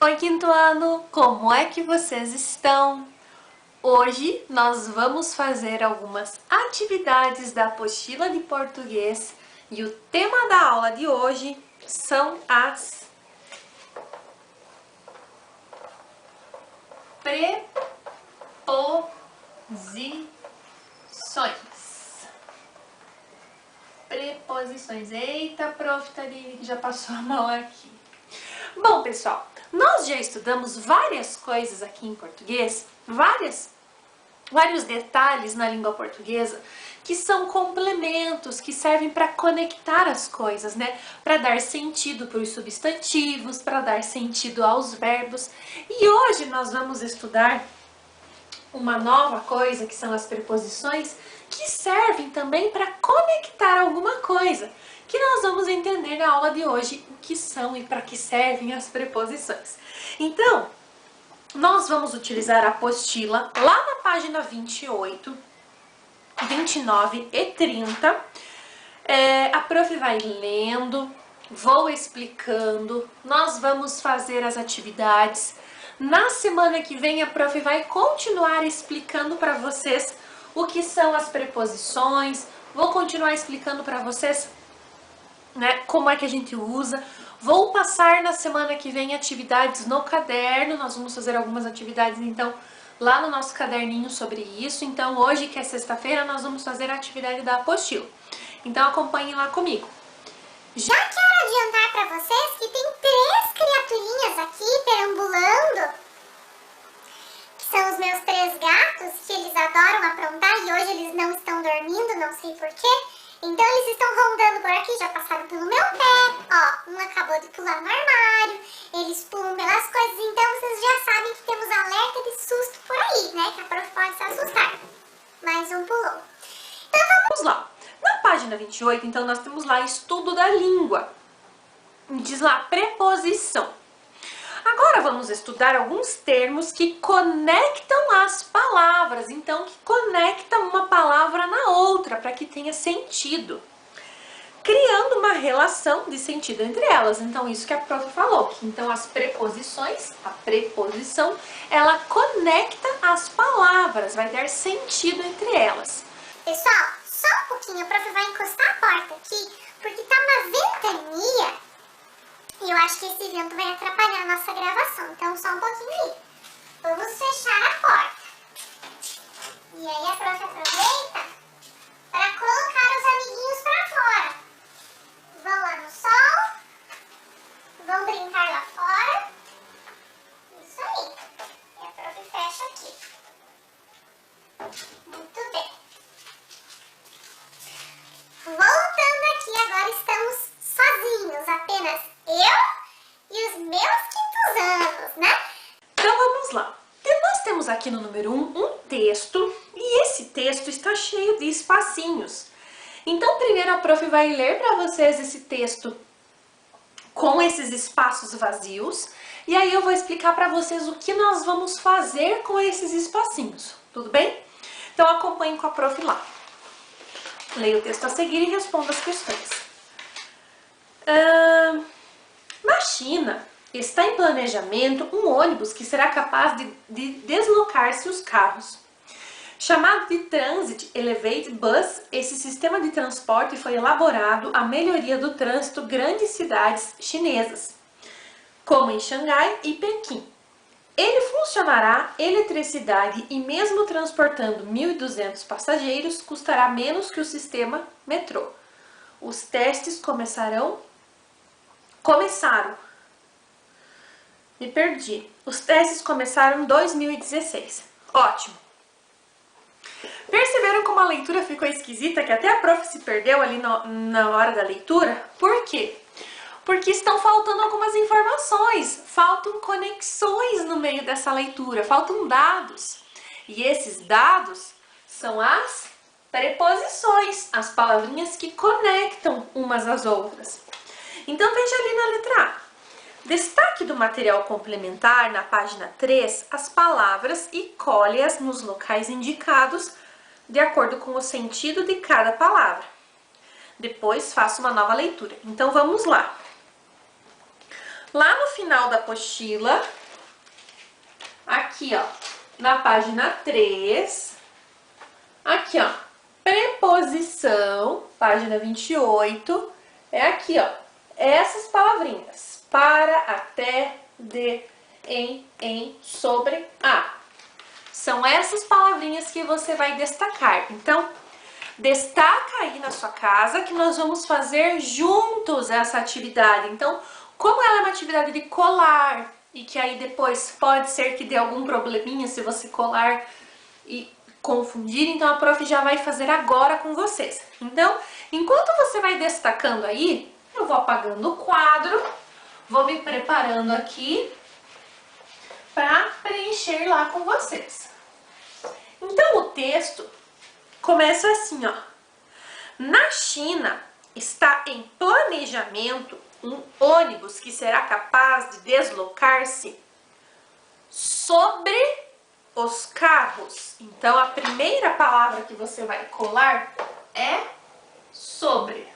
Oi, quinto ano! Como é que vocês estão? Hoje nós vamos fazer algumas atividades da apostila de português e o tema da aula de hoje são as preposições. Preposições. Eita, prof. Tarine, que já passou a mão aqui. Bom, pessoal, nós já estudamos várias coisas aqui em português, vários detalhes na língua portuguesa que são complementos, que servem para conectar as coisas, né? Para dar sentido para os substantivos, para dar sentido aos verbos. E hoje nós vamos estudar uma nova coisa, que são as preposições, que servem também para conectar alguma coisa, que nós vamos entender na aula de hoje o que são e para que servem as preposições. Então, nós vamos utilizar a apostila lá na página 28, 29 e 30. A prof vai lendo, vou explicando, nós vamos fazer as atividades. Na semana que vem a prof vai continuar explicando para vocês o que são as preposições, vou continuar explicando para vocês, né, como é que a gente usa. Vou passar na semana que vem atividades no caderno, nós vamos fazer algumas atividades então lá no nosso caderninho sobre isso. Então hoje, que é sexta-feira, nós vamos fazer a atividade da apostila. Então acompanhem lá comigo. Já quero adiantar para vocês que tem 3 criaturinhas aqui perambulando, que são os meus 3 gatos, que eles adoram aprontar e hoje eles não estão dormindo, não sei porquê. Então eles estão rondando por aqui, já passaram pelo meu pé, ó, um acabou de pular no armário, eles pulam pelas coisas, então vocês já sabem que temos alerta de susto por aí, né, que a prof pode se assustar. Mais um pulou. Então vamos lá. Na página 28, então, nós temos lá estudo da língua. Diz lá preposição. Agora vamos estudar alguns termos que conectam as palavras, então que conectam uma palavra na outra para que tenha sentido, criando uma relação de sentido entre elas. Então isso que a prof falou, que então as preposições, a preposição, ela conecta as palavras, vai dar sentido entre elas. Pessoal, só um pouquinho, a prof vai encostar a porta aqui, porque tá uma ventania. E eu acho que esse vento vai atrapalhar a nossa gravação, então só um pouquinho aí. Vamos fechar a porta. E aí a prof aproveita para colocar os amiguinhos para fora. Vão lá no sol, vão brincar lá fora. Isso aí. E a prof fecha aqui. Muito bem. Voltando aqui, agora estamos sozinhos, apenas eu e os meus quintos anos, né? Então vamos lá. Nós temos aqui no número 1 um texto e esse texto está cheio de espacinhos. Então primeiro a prof vai ler para vocês esse texto com esses espaços vazios e aí eu vou explicar para vocês o que nós vamos fazer com esses espacinhos, tudo bem? Então acompanhem com a prof lá. Leia o texto a seguir e responda as questões. Na China, está em planejamento um ônibus que será capaz de deslocar-se os carros. Chamado de Transit Elevated Bus, esse sistema de transporte foi elaborado à melhoria do trânsito grandes cidades chinesas, como em Xangai e Pequim. Ele funcionará eletricidade e mesmo transportando 1.200 passageiros, custará menos que o sistema metrô. Os testes começaram. Os testes começaram em 2016. Ótimo. Perceberam como a leitura ficou esquisita, que até a prof se perdeu ali na hora da leitura? Por quê? Porque estão faltando algumas informações, faltam conexões no meio dessa leitura, faltam dados. E esses dados são as preposições, as palavrinhas que conectam umas às outras. Então veja ali na letra A. Destaque do material complementar na página 3 as palavras e colhe-as nos locais indicados de acordo com o sentido de cada palavra. Depois faça uma nova leitura. Então vamos lá. Lá no final da apostila, aqui, ó, na página 3, aqui, ó, preposição, página 28, é aqui, ó, essas palavrinhas, para, até, de, em, sobre, a. São essas palavrinhas que você vai destacar. Então, destaca aí na sua casa que nós vamos fazer juntos essa atividade. Então, como ela é uma atividade de colar e que aí depois pode ser que dê algum probleminha se você colar e confundir, então a prof já vai fazer agora com vocês. Então, enquanto você vai destacando aí, eu vou apagando o quadro, vou me preparando aqui para preencher lá com vocês. Então, o texto começa assim, ó. Na China, está em planejamento um ônibus que será capaz de deslocar-se sobre os carros. Então, a primeira palavra que você vai colar é sobre.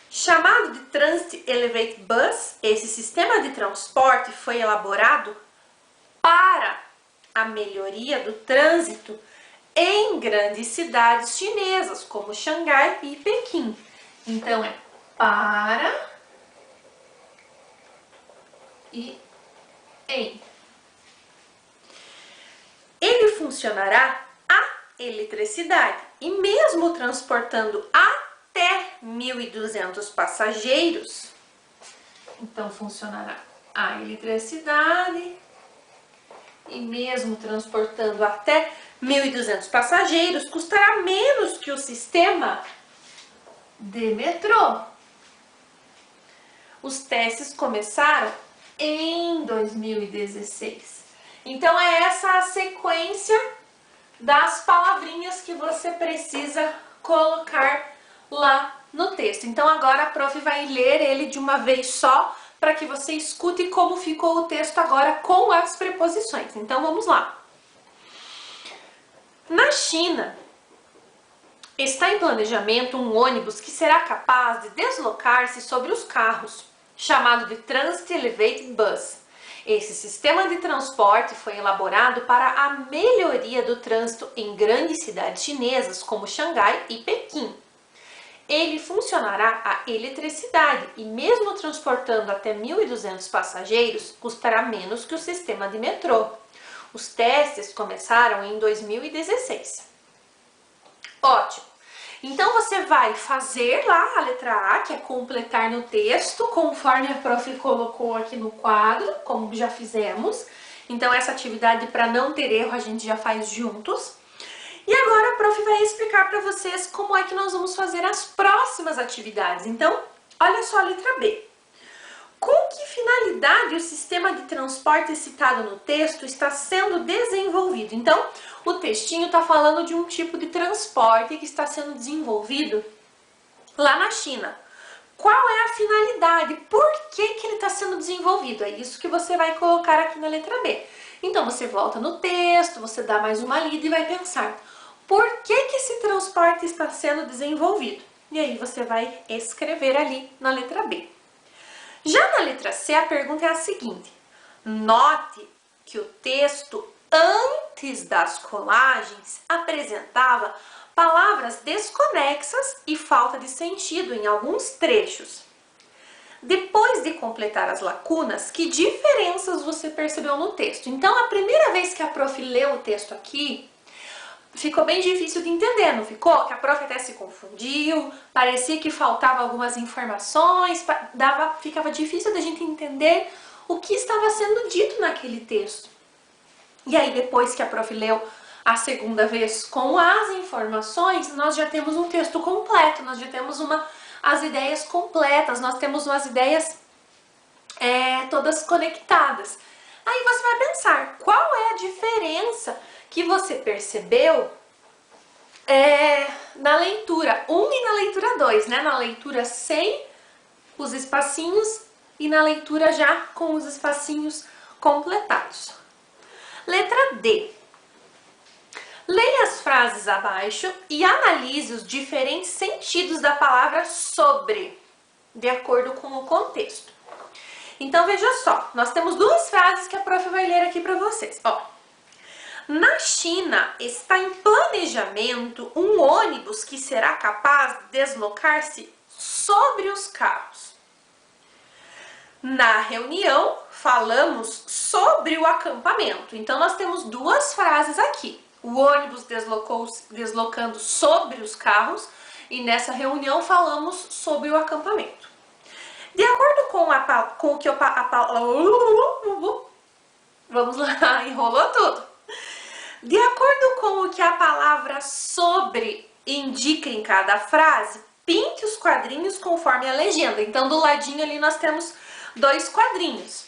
Chamado de Transit Elevated Bus, esse sistema de transporte foi elaborado para a melhoria do trânsito em grandes cidades chinesas, como Xangai e Pequim. Então, é para e em. Ele funcionará a eletricidade e mesmo transportando até 1.200 passageiros, então funcionará a eletricidade e mesmo transportando até 1.200 passageiros, custará menos que o sistema de metrô. Os testes começaram em 2016. Então, é essa a sequência das palavrinhas que você precisa colocar lá no texto. Então, agora a prof vai ler ele de uma vez só, para que você escute como ficou o texto agora com as preposições. Então, vamos lá. Na China, está em planejamento um ônibus que será capaz de deslocar-se sobre os carros, chamado de Transit Elevated Bus. Esse sistema de transporte foi elaborado para a melhoria do trânsito em grandes cidades chinesas, como Xangai e Pequim. Ele funcionará a eletricidade e mesmo transportando até 1.200 passageiros, custará menos que o sistema de metrô. Os testes começaram em 2016. Ótimo! Então, você vai fazer lá a letra A, que é completar no texto, conforme a prof colocou aqui no quadro, como já fizemos. Então, essa atividade, para não ter erro, a gente já faz juntos. E agora a prof vai explicar para vocês como é que nós vamos fazer as próximas atividades. Então, olha só a letra B. Com que finalidade o sistema de transporte citado no texto está sendo desenvolvido? Então, o textinho está falando de um tipo de transporte que está sendo desenvolvido lá na China. Qual é a finalidade? Por que ele está sendo desenvolvido? É isso que você vai colocar aqui na letra B. Então, você volta no texto, você dá mais uma lida e vai pensar, por que esse transporte está sendo desenvolvido? E aí você vai escrever ali na letra B. Já na letra C, a pergunta é a seguinte. Note que o texto antes das colagens apresentava palavras desconexas e falta de sentido em alguns trechos. Depois de completar as lacunas, que diferenças você percebeu no texto? Então, a primeira vez que a prof leu o texto aqui, ficou bem difícil de entender, não ficou? Que a prof até se confundiu, parecia que faltava algumas informações, ficava difícil da gente entender o que estava sendo dito naquele texto. E aí, depois que a prof leu a segunda vez com as informações, nós já temos um texto completo, nós já temos as ideias completas, nós temos umas ideias todas conectadas. Aí você vai pensar, qual é a diferença que você percebeu na leitura 1 e na leitura 2, né? Na leitura sem os espacinhos e na leitura já com os espacinhos completados. Letra D. Leia as frases abaixo e analise os diferentes sentidos da palavra sobre. de acordo com o contexto. Então, veja só, nós temos duas frases que a prof vai ler aqui para vocês. Ó, na China, está em planejamento um ônibus que será capaz de deslocar-se sobre os carros. Na reunião, falamos sobre o acampamento. Então, nós temos duas frases aqui. O ônibus deslocando sobre os carros e nessa reunião falamos sobre o acampamento. De acordo com o que vamos lá, enrolou tudo. De acordo com o que a palavra sobre indica em cada frase, pinte os quadrinhos conforme a legenda. Então, do ladinho ali nós temos dois quadrinhos.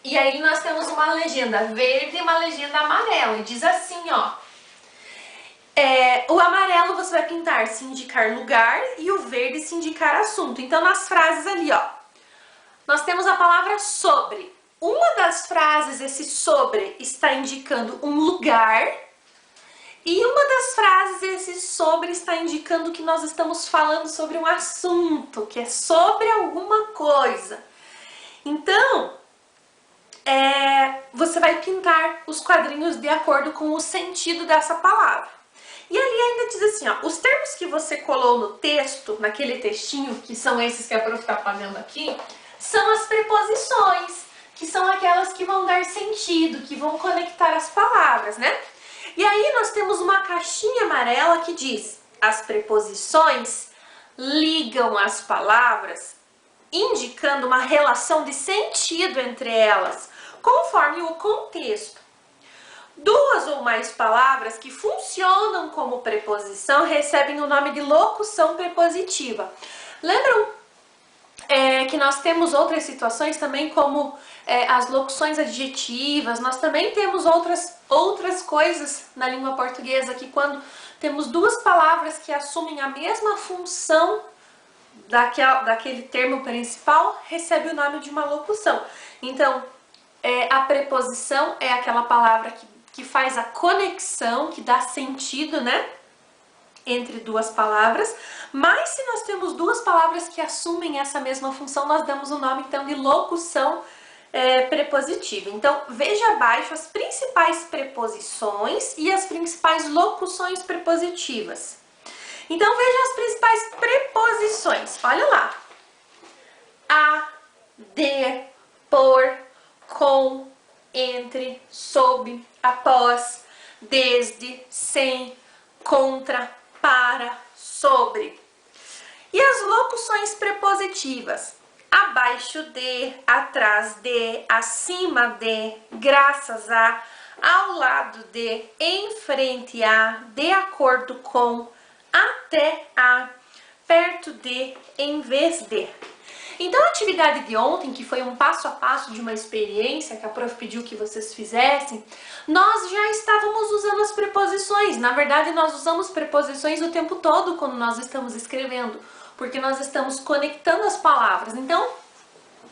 E aí nós temos uma legenda verde e uma legenda amarela. E diz assim, ó. O amarelo você vai pintar se indicar lugar e o verde se indicar assunto. Então, nas frases ali, ó, nós temos a palavra sobre. Uma das frases, esse sobre, está indicando um lugar. E uma das frases, esse sobre, está indicando que nós estamos falando sobre um assunto, que é sobre alguma coisa. Então, você vai pintar os quadrinhos de acordo com o sentido dessa palavra. E ali ainda diz assim, ó, os termos que você colou no texto, naquele textinho, que são esses que a prof está fazendo aqui, são as preposições, que são aquelas que vão dar sentido, que vão conectar as palavras, né? E aí nós temos uma caixinha amarela que diz, as preposições ligam as palavras, indicando uma relação de sentido entre elas, conforme o contexto. Duas ou mais palavras que funcionam como preposição recebem o nome de locução prepositiva. Lembram que nós temos outras situações também, como as locuções adjetivas? Nós também temos outras coisas na língua portuguesa que quando temos duas palavras que assumem a mesma função daquele termo principal, recebe o nome de uma locução. Então, a preposição é aquela palavra que faz a conexão, que dá sentido, né, entre duas palavras, mas se nós temos duas palavras que assumem essa mesma função, nós damos o nome, então, de locução prepositiva. Então, veja abaixo as principais preposições e as principais locuções prepositivas. Então, veja as principais preposições, olha lá. A, de, por, com, entre, sob, após, desde, sem, contra, para, sobre. E as locuções prepositivas? Abaixo de, atrás de, acima de, graças a, ao lado de, em frente a, de acordo com, até a, perto de, em vez de. Então, a atividade de ontem, que foi um passo a passo de uma experiência que a prof pediu que vocês fizessem, nós já estávamos usando as preposições. Na verdade, nós usamos preposições o tempo todo quando nós estamos escrevendo, porque nós estamos conectando as palavras. Então,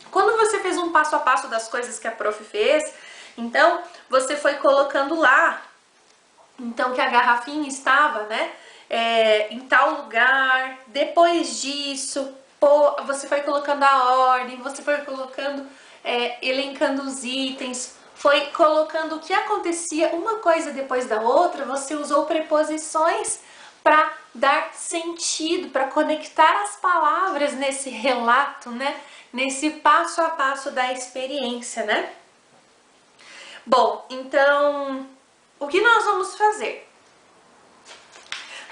quando você fez um passo a passo das coisas que a prof fez, então, você foi colocando lá, então, que a garrafinha estava, né, em tal lugar, depois disso, você foi colocando a ordem, você foi colocando, elencando os itens, foi colocando o que acontecia uma coisa depois da outra, você usou preposições para dar sentido, para conectar as palavras nesse relato, né? Nesse passo a passo da experiência, né? Bom, então, o que nós vamos fazer?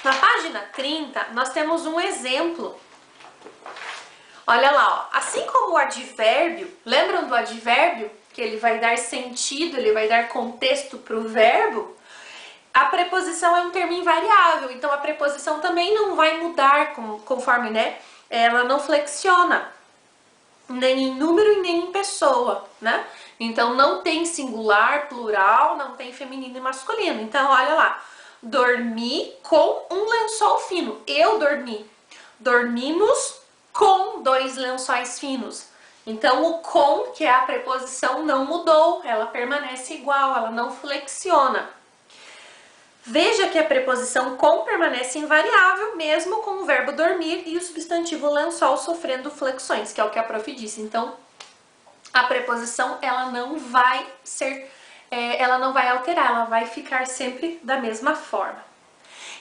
Na página 30, nós temos um exemplo. Olha lá, ó. Assim como o advérbio, lembram do advérbio? Que ele vai dar sentido, ele vai dar contexto para o verbo. A preposição é um termo invariável, então a preposição também não vai mudar conforme, né? Ela não flexiona, nem em número e nem em pessoa, né? Então não tem singular, plural, não tem feminino e masculino. Então olha lá, dormi com um lençol fino. Eu dormi. Dormimos com 2 lençóis finos. Então o com, que é a preposição, não mudou, ela permanece igual, ela não flexiona. Veja que a preposição com permanece invariável, mesmo com o verbo dormir e o substantivo lençol sofrendo flexões, que é o que a prof disse. Então, a preposição, ela não vai alterar, ela vai ficar sempre da mesma forma.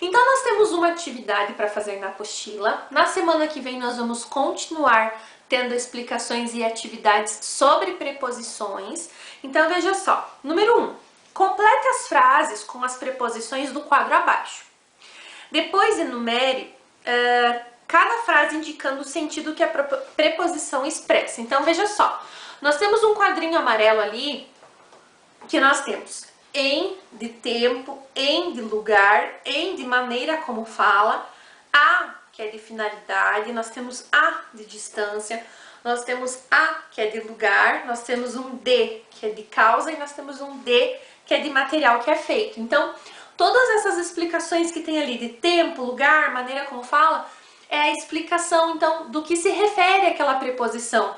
Então, nós temos uma atividade para fazer na apostila. Na semana que vem, nós vamos continuar tendo explicações e atividades sobre preposições. Então, veja só. Número 1. Complete as frases com as preposições do quadro abaixo. Depois, enumere cada frase indicando o sentido que a preposição expressa. Então, veja só. Nós temos um quadrinho amarelo ali, que nós temos em de tempo, em de lugar, em de maneira como fala, a que é de finalidade, nós temos a de distância, nós temos a que é de lugar, nós temos um de que é de causa e nós temos um de que é de material que é feito. Então, todas essas explicações que tem ali de tempo, lugar, maneira como fala, é a explicação então do que se refere àquela preposição.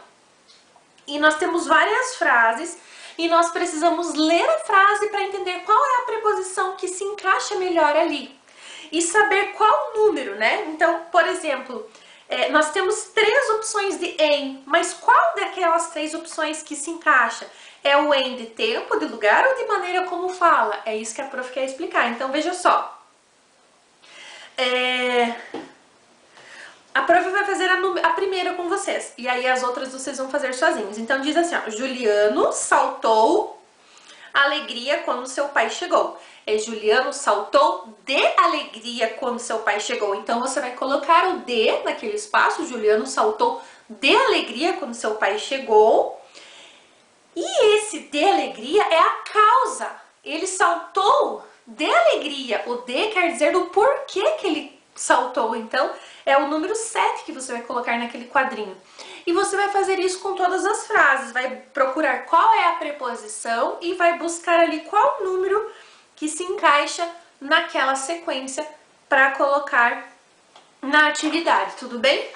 E nós temos várias frases e nós precisamos ler a frase para entender qual é a preposição que se encaixa melhor ali. E saber qual número, né? Então, por exemplo, nós temos 3 opções de em, mas qual daquelas 3 opções que se encaixa? É o em de tempo, de lugar ou de maneira como fala? É isso que a prof quer explicar. Então, veja só. A prof vai fazer a primeira com vocês, e aí as outras vocês vão fazer sozinhos. Então diz assim, ó, Juliano saltou alegria quando seu pai chegou. Juliano saltou de alegria quando seu pai chegou. Então você vai colocar o de naquele espaço, Juliano saltou de alegria quando seu pai chegou. E esse de alegria é a causa. Ele saltou de alegria. O de quer dizer o porquê que ele saltou. Então, é o número 7 que você vai colocar naquele quadrinho. E você vai fazer isso com todas as frases. Vai procurar qual é a preposição e vai buscar ali qual número que se encaixa naquela sequência para colocar na atividade, tudo bem?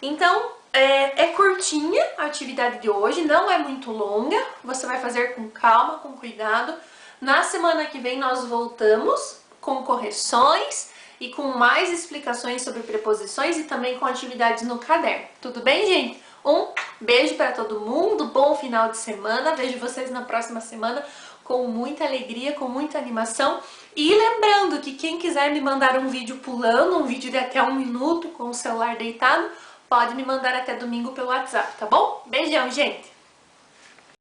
Então, é curtinha a atividade de hoje, não é muito longa. Você vai fazer com calma, com cuidado. Na semana que vem nós voltamos com correções e com mais explicações sobre preposições e também com atividades no caderno. Tudo bem, gente? Um beijo para todo mundo, bom final de semana. Vejo vocês na próxima semana com muita alegria, com muita animação. E lembrando que quem quiser me mandar um vídeo pulando, um vídeo de até 1 minuto com o celular deitado, pode me mandar até domingo pelo WhatsApp, tá bom? Beijão, gente!